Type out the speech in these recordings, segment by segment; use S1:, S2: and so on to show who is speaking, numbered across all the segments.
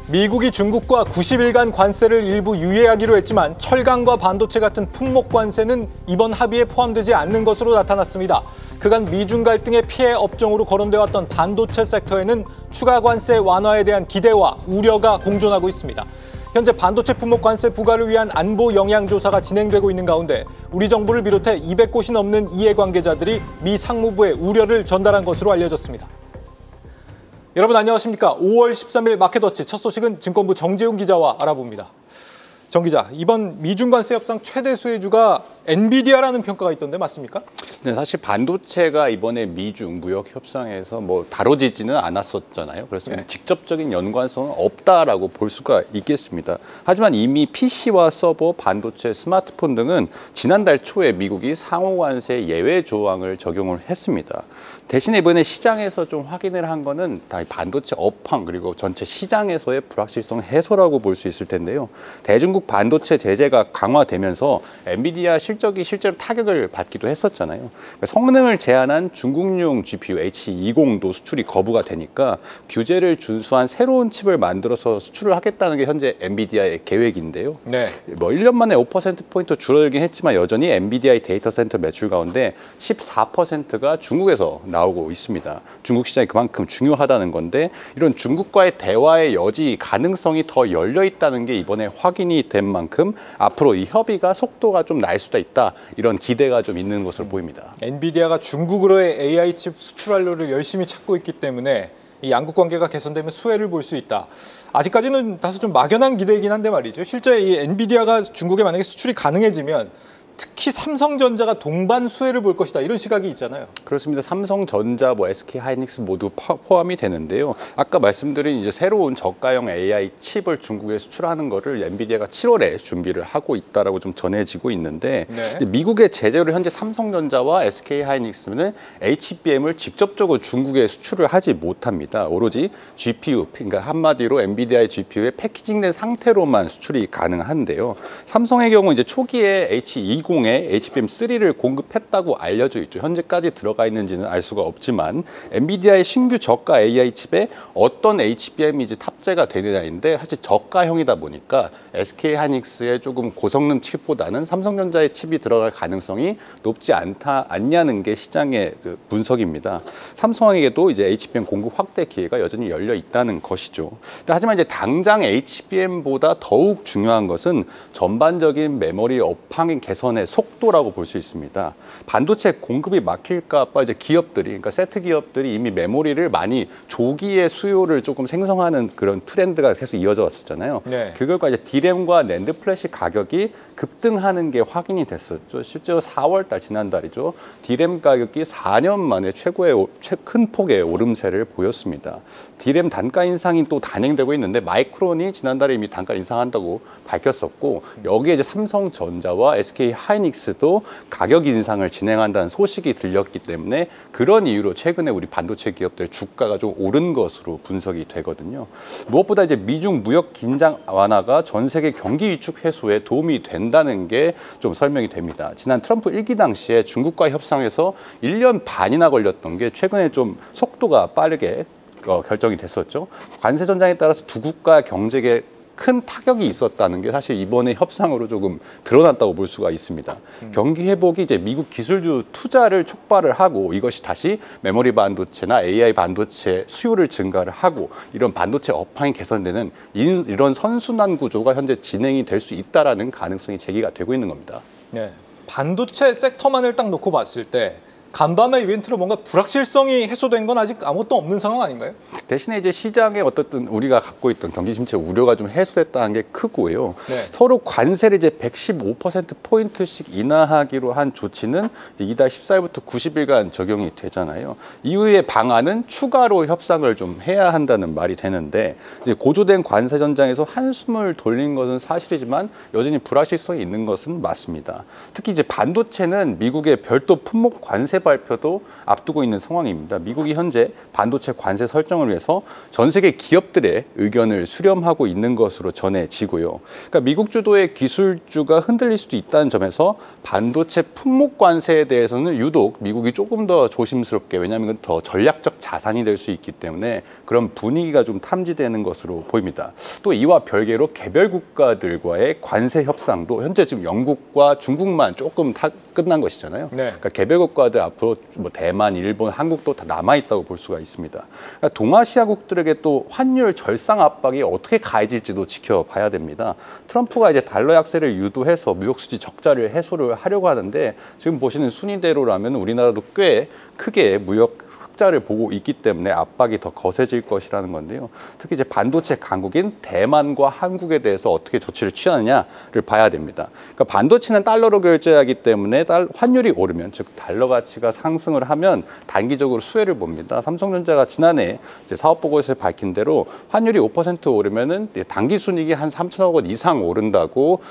S1: 미국이 중국과 90일간 관세를 일부 유예하기로 했지만 철강과 반도체 같은 품목 관세는 이번 합의에 포함되지 않는 것으로 나타났습니다. 그간 미중 갈등의 피해 업종으로 거론돼 왔던 반도체 섹터에는 추가 관세 완화에 대한 기대와 우려가 공존하고 있습니다. 현재 반도체 품목 관세 부과를 위한 안보 영향 조사가 진행되고 있는 가운데 우리 정부를 비롯해 200곳이 넘는 이해관계자들이 미 상무부에 우려를 전달한 것으로 알려졌습니다. 여러분 안녕하십니까? 5월 13일 마켓워치 첫 소식은 증권부 정재훈 기자와 알아봅니다. 정 기자, 이번 미중 관세 협상 최대 수혜주가 엔비디아라는 평가가 있던데 맞습니까?
S2: 네, 사실 반도체가 이번에 미중 무역 협상에서 다뤄지지는 않았었잖아요. 그래서 직접적인 연관성은 없다라고 볼 수가 있겠습니다. 하지만 이미 PC와 서버, 반도체, 스마트폰 등은 지난달 초에 미국이 상호 관세 예외 조항을 적용을 했습니다. 대신에 이번에 시장에서 좀 확인을 한 거는 다 반도체 업황 그리고 전체 시장에서의 불확실성 해소라고 볼 수 있을 텐데요. 대중국 반도체 제재가 강화되면서 엔비디아 실적이 실제로 타격을 받기도 했었잖아요. 그러니까 성능을 제한한 중국용 GPU H20도 수출이 거부가 되니까 규제를 준수한 새로운 칩을 만들어서 수출을 하겠다는 게 현재 엔비디아의 계획인데요.
S1: 네.
S2: 1년 만에 5%포인트 줄어들긴 했지만 여전히 엔비디아의 데이터 센터 매출 가운데 14%가 중국에서 나오고 있습니다. 중국 시장이 그만큼 중요하다는 건데 이런 중국과의 대화의 여지, 가능성이 더 열려 있다는 게 이번에 확인이 된 만큼 앞으로 이 협의가 속도가 좀 날 수도 있다. 이런 기대가 좀 있는 것으로 보입니다.
S1: 엔비디아가 중국으로의 AI 칩 수출 활로를 열심히 찾고 있기 때문에 이 양국 관계가 개선되면 수혜를 볼 수 있다. 아직까지는 다소 좀 막연한 기대이긴 한데 말이죠. 실제 이 엔비디아가 중국에 만약에 수출이 가능해지면 특히 삼성전자가 동반 수혜를 볼 것이다. 이런 시각이 있잖아요.
S2: 그렇습니다. 삼성전자, SK하이닉스 모두 포함이 되는데요. 아까 말씀드린 이제 새로운 저가형 AI 칩을 중국에 수출하는 거를 엔비디아가 7월에 준비를 하고 있다라고 좀 전해지고 있는데 미국의 제재로 현재 삼성전자와 SK하이닉스는 HBM을 직접적으로 중국에 수출을 하지 못합니다. 오로지 GPU, 그러니까 한마디로 엔비디아의 GPU에 패키징된 상태로만 수출이 가능한데요. 삼성의 경우 이제 초기에 H20에 HBM3를 공급했다고 알려져 있죠. 현재까지 들어가 있는지는 알 수가 없지만 엔비디아의 신규 저가 AI 칩에 어떤 HBM이 이제 탑재가 되느냐인데 사실 저가형이다 보니까 SK하이닉스의 조금 고성능 칩보다는 삼성전자의 칩이 들어갈 가능성이 높지 않냐는 게 시장의 분석입니다. 삼성에게도 이제 HBM 공급 확대 기회가 여전히 열려 있다는 것이죠. 하지만 이제 당장 HBM보다 더욱 중요한 것은 전반적인 메모리 업황의 개선의 속도라고 볼 수 있습니다. 반도체 공급이 막힐까 봐 이제 기업들이, 그러니까 세트 기업들이 이미 메모리를 많이 조기에 수요를 조금 생성하는 그런 트렌드가 계속 이어져 왔었잖아요. 그 결과 이제 D램과 낸드 플래시 가격이 급등하는 게 확인이 됐었죠. 실제로 4월 달 지난달이죠. D램 가격이 4년 만에 최고의 큰 폭의 오름세를 보였습니다. D램 단가 인상이 또 단행되고 있는데 마이크론이 지난달에 이미 단가 인상한다고 밝혔었고 여기에 이제 삼성전자와 SK하이닉스도 가격 인상을 진행한다는 소식이 들렸기 때문에 그런 이유로 최근에 우리 반도체 기업들 주가가 좀 오른 것으로 분석이 되거든요. 무엇보다 이제 미중 무역 긴장 완화가 전 세계 경기 위축 해소에 도움이 된다는 게 좀 설명이 됩니다. 지난 트럼프 1기 당시에 중국과 협상에서 1년 반이나 걸렸던 게 최근에 좀 속도가 빠르게 결정이 됐었죠. 관세 전장에 따라서 두 국가 경제에 큰 타격이 있었다는 게 사실 이번에 협상으로 조금 드러났다고 볼 수가 있습니다. 경기 회복이 이제 미국 기술주 투자를 촉발을 하고 이것이 다시 메모리 반도체나 AI 반도체 수요를 증가를 하고 이런 반도체 업황이 개선되는 이런 선순환 구조가 현재 진행이 될 수 있다라는 가능성이 제기가 되고 있는 겁니다.
S1: 네. 반도체 섹터만을 딱 놓고 봤을 때 간밤의 이벤트로 뭔가 불확실성이 해소된 건 아직 아무것도 없는 상황 아닌가요?
S2: 대신에 이제 시장에 어떻든 우리가 갖고 있던 경기 침체 우려가 좀 해소됐다는 게 크고요. 서로 관세를 이제 115%포인트씩 인하하기로 한 조치는 이제 이달 14일부터 90일간 적용이 되잖아요. 이후의 방안은 추가로 협상을 좀 해야 한다는 말이 되는데 이제 고조된 관세 전장에서 한숨을 돌린 것은 사실이지만 여전히 불확실성이 있는 것은 맞습니다. 특히 이제 반도체는 미국의 별도 품목 관세 발표도 앞두고 있는 상황입니다. 미국이 현재 반도체 관세 설정을 위해서 전 세계 기업들의 의견을 수렴하고 있는 것으로 전해지고요. 그러니까 미국 주도의 기술주가 흔들릴 수도 있다는 점에서 반도체 품목 관세에 대해서는 유독 미국이 조금 더 조심스럽게, 왜냐하면 이건 더 전략적 자산이 될 수 있기 때문에 그런 분위기가 좀 탐지되는 것으로 보입니다. 또 이와 별개로 개별 국가들과의 관세 협상도 현재 지금 영국과 중국만 조금 끝난 것이잖아요.
S1: 네.
S2: 그러니까 개별 국가들 앞으로 뭐 대만, 일본, 한국도 다 남아 있다고 볼 수가 있습니다. 그러니까 동아시아국들에게 또 환율 절상 압박이 어떻게 가해질지도 지켜봐야 됩니다. 트럼프가 이제 달러 약세를 유도해서 무역 수지 적자를 해소를 하려고 하는데, 지금 보시는 순위대로라면 우리나라도 꽤 크게 무역 흑자를 보고 있기 때문에 압박이 더 거세질 것이라는 건데요. 특히 이제 반도체 강국인 대만과 한국에 대해서 어떻게 조치를 취하느냐를 봐야 됩니다. 그러니까 반도체는 달러로 결제하기 때문에 환율이 오르면, 즉 달러 가치가 상승을 하면 단기적으로 수혜를 봅니다. 삼성전자가 지난해 이제 사업 보고서에 밝힌 대로 환율이 5% 오르면은 단기 순이익이 한 3천억 원 이상 오른다고,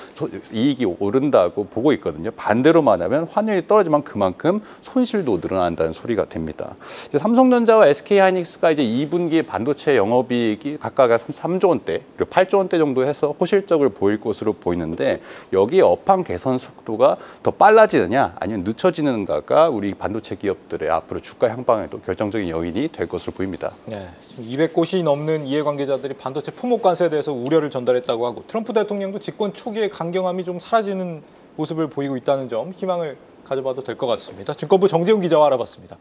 S2: 이익이 오른다고 보고 있거든요. 반대로 말하면 환율이 떨어지면 그만큼 손실도 늘어난다는 소리가 됩니다. 삼성전자와 SK하이닉스가 이제 2분기에 반도체 영업이익이 각각 3조 원대, 그리고 8조 원대 정도 해서 호실적을 보일 것으로 보이는데, 여기에 업황 개선 속도가 더 빨라지느냐 아니면 늦춰지는가가 우리 반도체 기업들의 앞으로 주가 향방에도 결정적인 요인이 될 것으로 보입니다.
S1: 네, 200곳이 넘는 이해관계자들이 반도체 품목 관세에 대해서 우려를 전달했다고 하고, 트럼프 대통령도 집권 초기의 강경함이 좀 사라지는 모습을 보이고 있다는 점 희망을 가져봐도 될 것 같습니다. 증권부 정재훈 기자와 알아봤습니다.